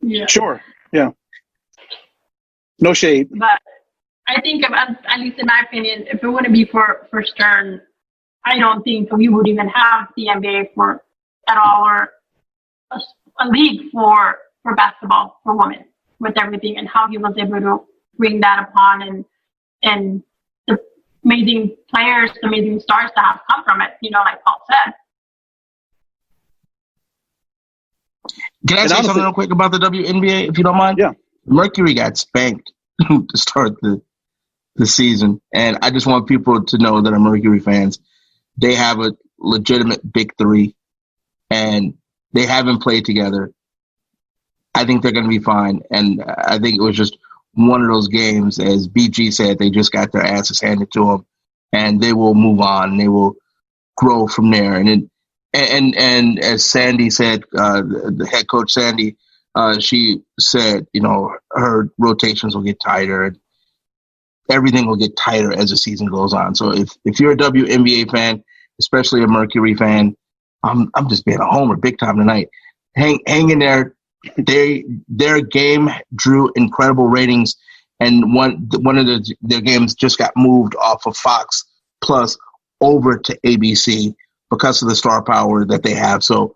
Yeah. Sure. Yeah. No shade. But I think, at least in my opinion, if it wouldn't be for Stern, I don't think we would even have the NBA at all, or a league for basketball for women, with everything and how he was able to bring that upon, and the amazing players, the amazing stars that have come from it, like Paul said. Can I say something real quick about the WNBA, if you don't mind? Yeah. Mercury got spanked to start the season, and I just want people to know that are Mercury fans. They have a legitimate big three, and they haven't played together. I think they're going to be fine, and I think it was just one of those games, as BG said, they just got their asses handed to them, and they will move on, and they will grow from there. And as Sandy said, the head coach Sandy, she said, her rotations will get tighter, and everything will get tighter as the season goes on. So if you're a WNBA fan, especially a Mercury fan, I'm just being a homer big time tonight. Hang in there. Their game drew incredible ratings, and one of their games just got moved off of Fox Plus over to ABC because of the star power that they have. So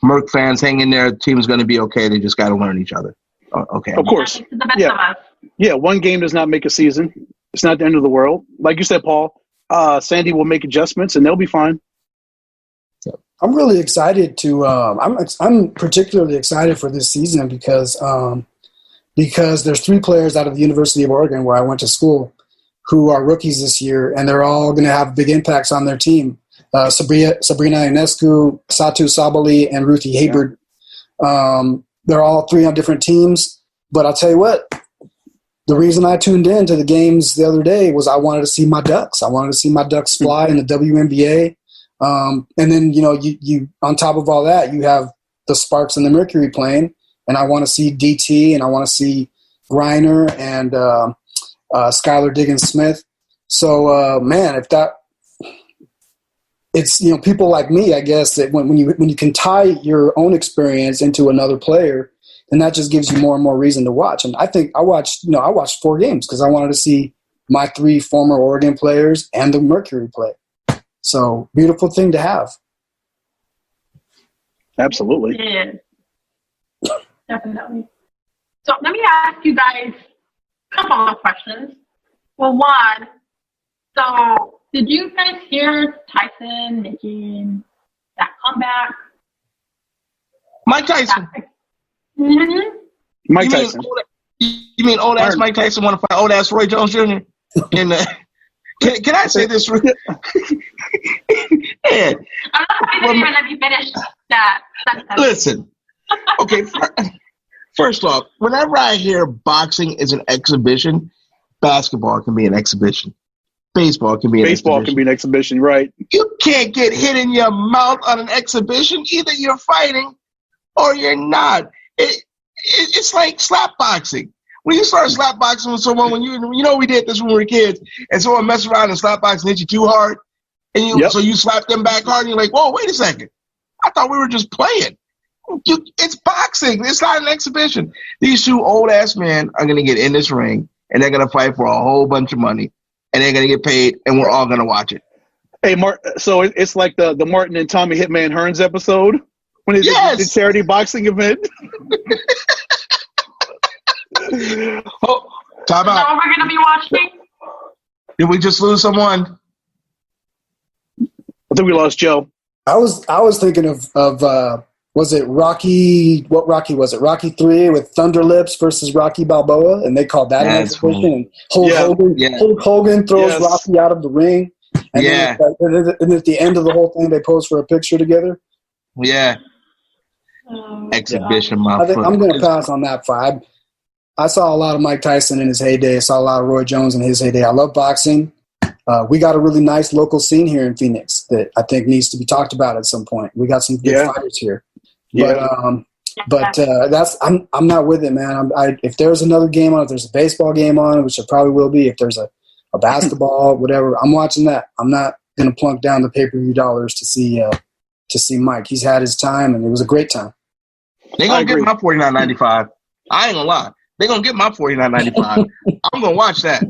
Merc fans, hang in there. The team's going to be okay. They just got to learn each other. Okay. Of course. The best of us. Yeah, one game does not make a season. It's not the end of the world. Like you said, Paul, Sandy will make adjustments, and they'll be fine. I'm really excited to. I'm particularly excited for this season because there's 3 players out of the University of Oregon, where I went to school, who are rookies this year, and they're all going to have big impacts on their team. Sabrina Ionescu, Satu Sabali, and Ruthie Hayward. They're all 3 on different teams, but I'll tell you what. The reason I tuned in to the games the other day was I wanted to see my Ducks. I wanted to see my Ducks fly in the WNBA. And then, you on top of all that, you have the Sparks and the Mercury playing, and I want to see DT, and I want to see Griner and Skylar Diggins-Smith. So, man, if that – it's, people like me, I guess, that when you can tie your own experience into another player, then that just gives you more and more reason to watch. And I think I watched 4 games because I wanted to see my 3 former Oregon players and the Mercury play. So, beautiful thing to have. Absolutely. Yeah. Definitely. So, let me ask you guys a couple of questions. Well, one, so did you guys hear Tyson making that comeback? Mike Tyson. Mm-hmm. Mike Tyson. You mean old-ass Mike Tyson want to fight old-ass Roy Jones Jr.? And, can I say this? I'm not even let you finish that sentence. Listen, okay, first off, whenever I hear boxing is an exhibition, basketball can be an exhibition. Baseball can be an exhibition. Baseball can be an exhibition, right. You can't get hit in your mouth on an exhibition. Either you're fighting or you're not. It's like slap boxing. When you start slap boxing with someone, when we did this when we were kids, and someone messed around and slap boxing hit you too hard, and so you slap them back hard, and you're like, whoa, wait a second. I thought we were just playing. It's boxing. It's not an exhibition. These 2 old-ass men are going to get in this ring, and they're going to fight for a whole bunch of money, and they're going to get paid, and we're all going to watch it. Hey, Mark, so it's like the Martin and Tommy Hitman Hearns episode when they did the charity boxing event. Oh, time out. Is that what we're going to be watching? Did we just lose someone? I think we lost Joe. I was thinking of was it Rocky? What Rocky was it? Rocky 3 with Thunder Lips versus Rocky Balboa, and they called that an exhibition. Hulk Hogan throws Rocky out of the ring, and then at the end of the whole thing, they pose for a picture together. Yeah, exhibition. I think I'm going to pass on that fight. I saw a lot of Mike Tyson in his heyday. I saw a lot of Roy Jones in his heyday. I love boxing. We got a really nice local scene here in Phoenix that I think needs to be talked about at some point. We got some good fighters here. But that's I'm not with it, man. If there's another game on, if there's a baseball game on, which there probably will be, if there's a basketball, whatever, I'm watching that. I'm not going to plunk down the pay-per-view dollars to see Mike. He's had his time, and it was a great time. They're going to give him up $49.95. I ain't gonna lie. They're gonna get my $49.95. I'm gonna watch that.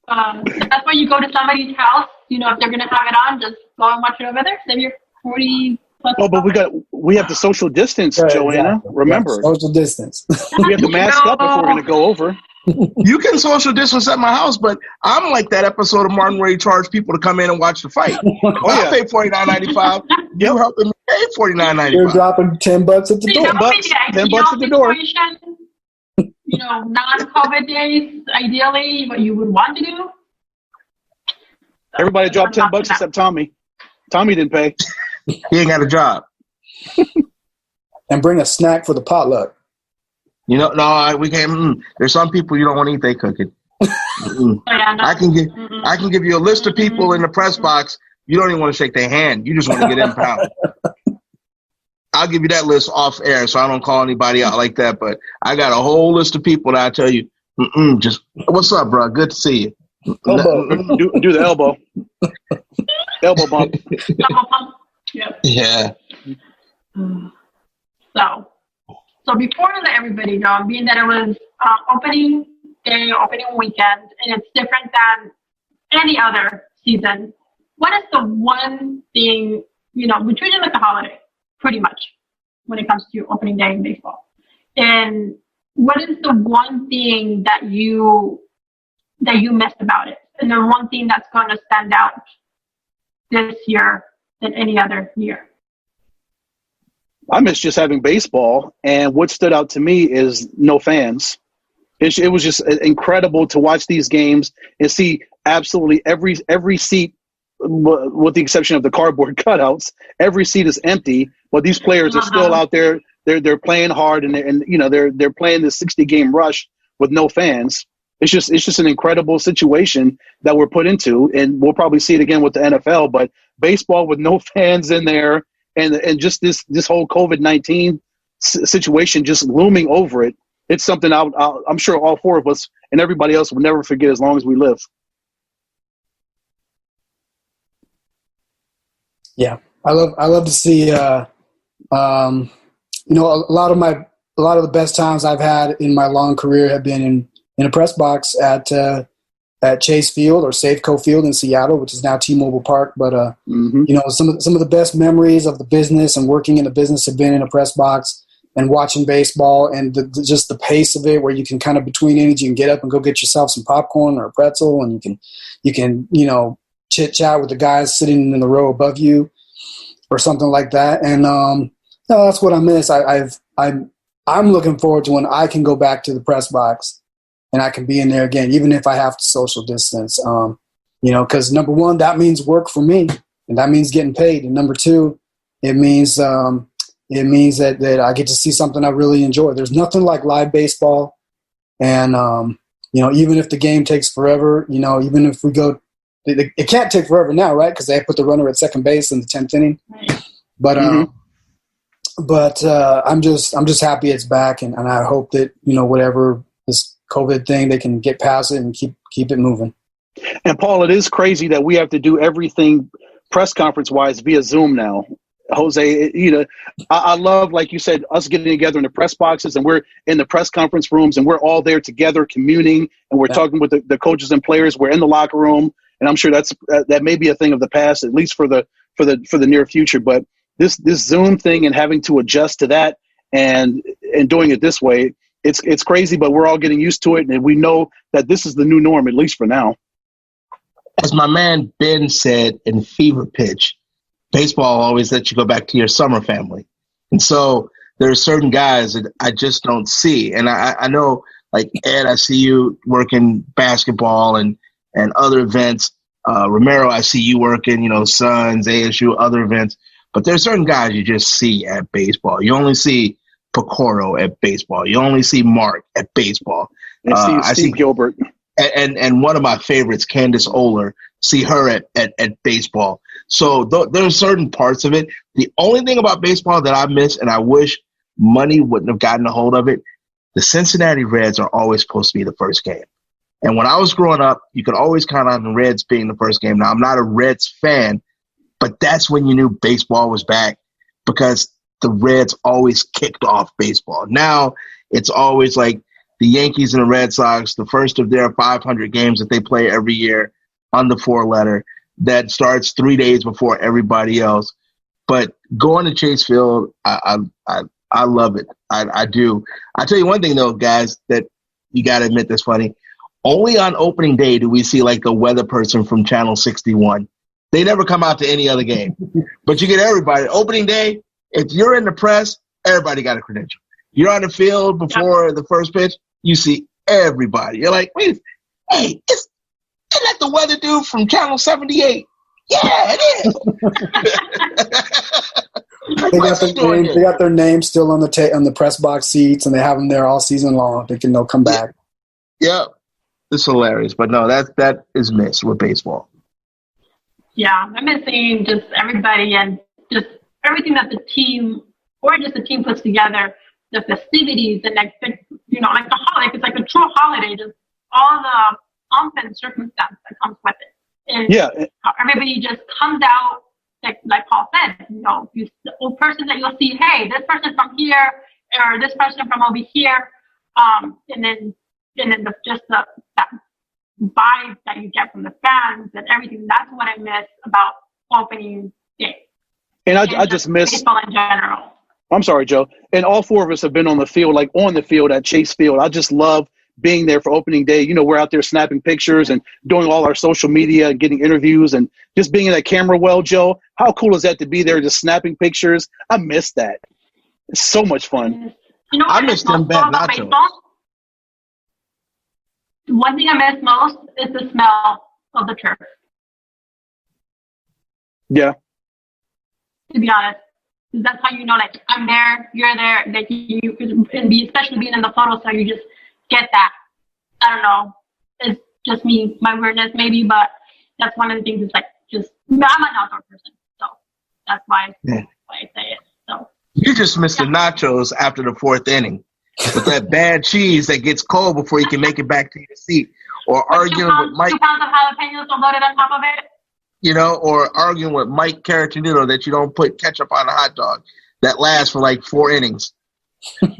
That's why you go to somebody's house. You know, if they're gonna have it on, just go and watch it over there. Save your 40 plus. Oh, but we have to social distance, Right, Joanna. exactly. Remember, Yeah, social distance. we have to mask up if we're going to go over. You can social distance at my house, but I'm like that episode of Martin where he charged people to come in and watch the fight. I pay $49.95. You helping me pay $49.95. You're dropping $10 at the door. $10 at the door. You know, non-COVID days, ideally, what you would want to do. Everybody dropped $10 except Tommy. Tommy didn't pay. He ain't got a job. And bring a snack for the potluck. You know, no, we can't. There's some people you don't want to eat their cooking. I can give you a list of people in the press box. You don't even want to shake their hand. You just want to get impounded. I'll give you that list off air, so I don't call anybody out like that. But I got a whole list of people that I tell you, just what's up, bro? Good to see you. Elbow. do the elbow. Elbow bump. Elbow bump. Yep. Yeah. So before I let everybody know, being that it was opening day, opening weekend, and it's different than any other season, what is the one thing, you know, we treat it like a holiday, pretty much, when it comes to opening day in baseball. And what is the one thing that you missed about it? And the one thing that's going to stand out this year than any other year? I miss just having baseball, and what stood out to me is no fans. It was just incredible to watch these games and see absolutely every seat, with the exception of the cardboard cutouts, every seat is empty. But these players are still out there. They're playing hard, and you know they're playing this 60-game rush with no fans. It's just an incredible situation that we're put into, and we'll probably see it again with the NFL. But baseball with no fans in there. And just this whole COVID-19 situation just looming over it, it's something I'm sure all four of us and everybody else will never forget as long as we live. Yeah, I love to see. You know, a lot of the best times I've had in my long career have been in a press box at Chase Field or Safeco Field in Seattle, which is now T-Mobile Park. But you know, some of the best memories of the business and working in the business have been in a press box and watching baseball, and just the pace of it, where you can kind of between innings, you can get up and go get yourself some popcorn or a pretzel, and you can you know, chit chat with the guys sitting in the row above you or something like that. And no, that's what I miss. I'm looking forward to when I can go back to the press box and I can be in there again, even if I have to social distance. You know, because number one, that means work for me, and that means getting paid. And number two, it means that I get to see something I really enjoy. There's nothing like live baseball, and you know, even if the game takes forever, you know, even if we go, it can't take forever now, right? Because they put the runner at second base in the 10th inning. But I'm just happy it's back, and I hope that, you know, whatever this COVID thing, they can get past it and keep it moving. And Paul, it is crazy that we have to do everything press conference wise via Zoom now. Jose, you know, I love, like you said, us getting together in the press boxes, and we're in the press conference rooms, and we're all there together communing, and we're talking with the coaches and players. We're in the locker room, and I'm sure that may be a thing of the past, at least for the near future. But this Zoom thing and having to adjust to that and doing it this way, it's crazy, but we're all getting used to it, and we know that this is the new norm, at least for now. As my man Ben said in Fever Pitch, baseball always lets you go back to your summer family. And so there are certain guys that I just don't see. And I know, like Ed, I see you working basketball and other events. Romero, I see you working, you know, Suns, ASU, other events. But there's certain guys you just see at baseball. You only see Pecoro at baseball. You only see Mark at baseball. I see Gilbert. And one of my favorites, Candace Oler, see her at baseball. So there are certain parts of it. The only thing about baseball that I miss, and I wish money wouldn't have gotten a hold of it, the Cincinnati Reds are always supposed to be the first game. And when I was growing up, you could always count on the Reds being the first game. Now, I'm not a Reds fan, but that's when you knew baseball was back, because the Reds always kicked off baseball. Now it's always like the Yankees and the Red Sox, the first of their 500 games that they play every year on the 4-letter that starts 3 days before everybody else. But going to Chase Field, I love it. I do. I tell you one thing though, guys, that you got to admit that's funny. Only on opening day do we see like the weather person from Channel 61. They never come out to any other game. But you get everybody. Opening day, if you're in the press, everybody got a credential. You're on the field before the first pitch, you see everybody. You're like, wait, hey, isn't that the weather dude from Channel 78? Yeah, it is. They got their name still on the press box seats, and they have them there all season long. They'll come back. Yeah, it's hilarious. But no, that is missed with baseball. Yeah, I'm missing just everybody and just everything that the team or just the team puts together, the festivities and like the holiday. It's like a true holiday. Just all the pomp and circumstance that comes with it. And how everybody just comes out, like Paul said, the old person that you'll see, hey, this person from here or this person from over here, and then that vibe that you get from the fans and everything. That's what I miss about opening day. And I just miss baseball in general. I'm sorry, Joe. And all four of us have been on the field at Chase Field. I just love being there for opening day. We're out there snapping pictures and doing all our social media and getting interviews and just being in that camera well, Joe. How cool is that to be there just snapping pictures? I miss that. It's so much fun. I miss them bad nachos. One thing I miss most is the smell of the turf. Yeah. To be honest. That's how like, I'm there, you're there, like you could, and especially being in the photo, so you just get that. I don't know. It's just me, my weirdness maybe, but that's one of the things. It's like I'm an outdoor person, so that's why I say it. So you just missed the nachos after the fourth inning with that bad cheese that gets cold before you can make it back to your seat, or arguing with Mike. 2 pounds of jalapenos loaded on top of it. Or arguing with Mike Caratanito that you don't put ketchup on a hot dog that lasts for like 4 innings. Oh,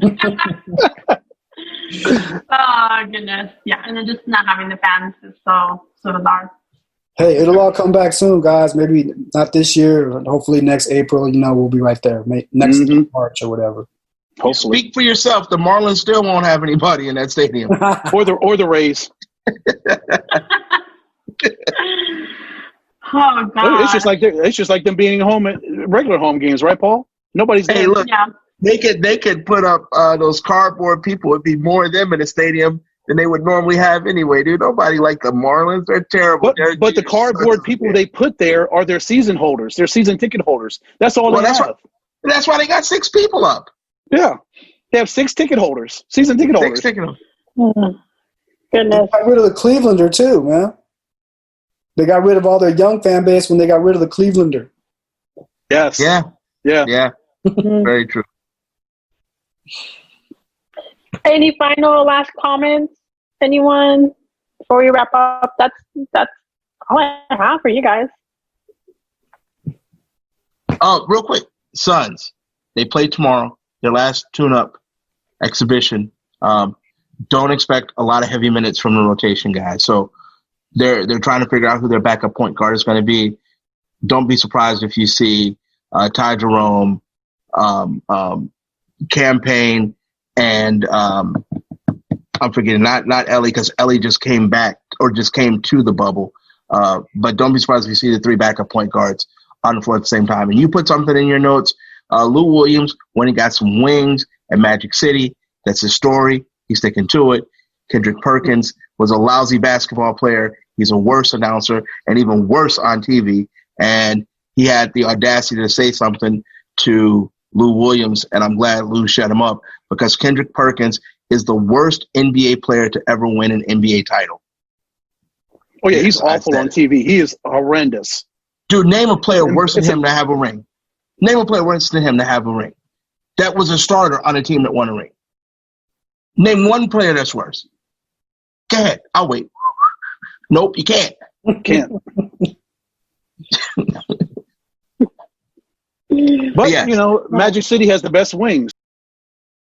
goodness. Yeah, and then just not having the fans is so bizarre. Hey, it'll all come back soon, guys. Maybe not this year. Hopefully next April, we'll be right there. Next March or whatever. Hopefully. Speak for yourself. The Marlins still won't have anybody in that stadium. or the Rays. Oh God! It's just like them being home at regular home games, right, Paul? Nobody's there. Hey, look, yeah. they could put up those cardboard people. It'd be more of them in the stadium than they would normally have anyway, dude. Nobody like the Marlins. They're terrible. But the cardboard people they put there are their season holders. They're season ticket holders. That's all they have. That's why they got 6 people up. Yeah, they have 6 ticket holders, season ticket holders. 6 ticket holders. Mm-hmm. Goodness. They got rid of the Clevelander too, man. They got rid of all their young fan base when they got rid of the Clevelander. Yes. Yeah. Very true. Any final last comments? Anyone before we wrap up? That's all I have for you guys. Oh, real quick, Suns. They play tomorrow. Their last tune-up exhibition. Don't expect a lot of heavy minutes from the rotation guys. So they're trying to figure out who their backup point guard is going to be. Don't be surprised if you see Ty Jerome, Campaign, and I'm forgetting not Ellie because Ellie just came back or just came to the bubble. But don't be surprised if you see the 3 backup point guards on the floor at the same time. And you put something in your notes. Lou Williams, when he got some wings at Magic City, that's his story. He's sticking to it. Kendrick Perkins was a lousy basketball player. He's a worse announcer and even worse on TV. And he had the audacity to say something to Lou Williams, and I'm glad Lou shut him up because Kendrick Perkins is the worst NBA player to ever win an NBA title. Oh, yeah, he's awful on TV. He is horrendous. Dude, name a player worse than him to have a ring. Name a player worse than him to have a ring. That was a starter on a team that won a ring. Name one player that's worse. Go ahead. I'll wait. Nope, you can't. Can't. But yes. Magic City has the best wings.